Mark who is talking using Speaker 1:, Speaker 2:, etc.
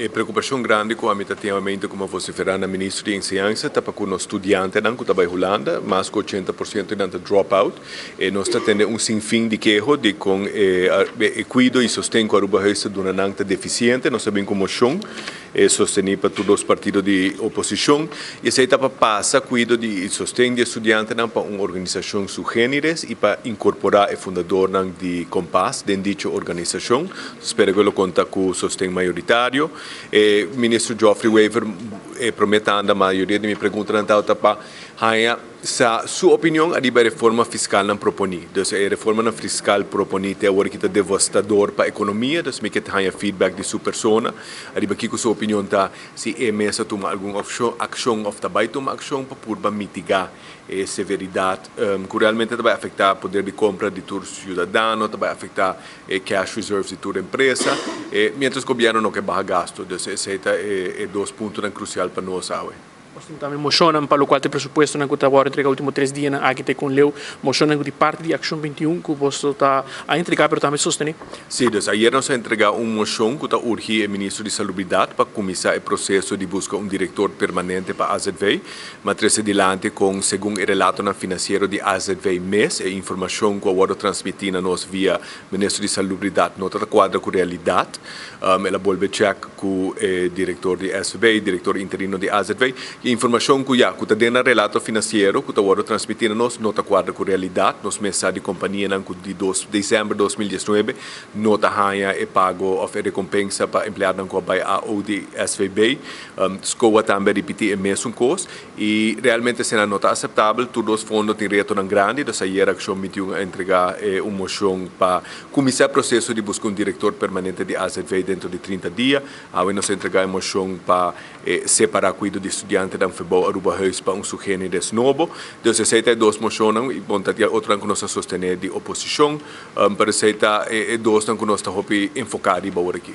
Speaker 1: preocupação grande com a metativamente como vociferar na ministro de Enseñanza, tapa com os estudiantes não que trabalha Holanda, mais que 80% não dropout, e nós tendo sinfim de queijo de com cuido e sustento com a Aruba Reis de uma nanta deficiente, nós sabemos como chão, sostener para todos os partidos de oposição, e essa etapa passa cuido de sustento de estudiantes para uma organização sugêneres e para incorporar o fundador de Compass dentro de organização. Espero que ele conta com o sustento maioritário. O ministro Geoffrey Weaver prometendo a maioria de minhas perguntas para sua opinião a reforma fiscal não propõe. Então, a reforma fiscal propõe até agora que está devastador para a economia, então, me que tenha feedback de sua pessoa, a que sua opinião está se é mesa tomar alguma ação ou também tomar ação para mitigar a severidade, que realmente vai afetar o poder de compra de todos os cidadãos, vai afetar cash reserves de toda a empresa, mientras o governo não quer baixar gasto. Então, esses são dois pontos cruciais para nós.
Speaker 2: Também mocionam para o qual o pressuposto não está agora entregar últimos 3 dias aqui tem com leu mocionam de parte de Ação 21 que você está a entregar para também sostener.
Speaker 1: Sim, então ayer nós entregamos moção que está urgir o ministro de Salubridade para começar o processo de buscar diretor permanente para a AZV, mas adiante com segundo o relato financeiro de AZV mês, a informação que agora transmitimos a nós via ministro de Salubridade não está quadra com a realidade, ela volve check com o diretor de AZV, diretor interino de AZV. E informação que já está dentro do relato financeiro que está agora transmitindo nós não está quadra com a realidade, nós mensagem de companhia de dezembro de 2019 não está ganha e pago of recompensa para empregado com a AOD SVB, escola também repetir o mesmo coisa e realmente se não está aceitável, todos os fundos têm retorno grande, então aí a Ação 21 a entregar uma moção para começar o processo de buscar diretor permanente de AZV dentro de 30 dias, aí nós entregar uma moção para separar cuido de estudantes dan febou Aruba Reis para sugênero novo. Então, se aceita dois moções, e bom, tem outra que nós sostener de oposição, para aceitar dois que nós estamos enfocados aqui.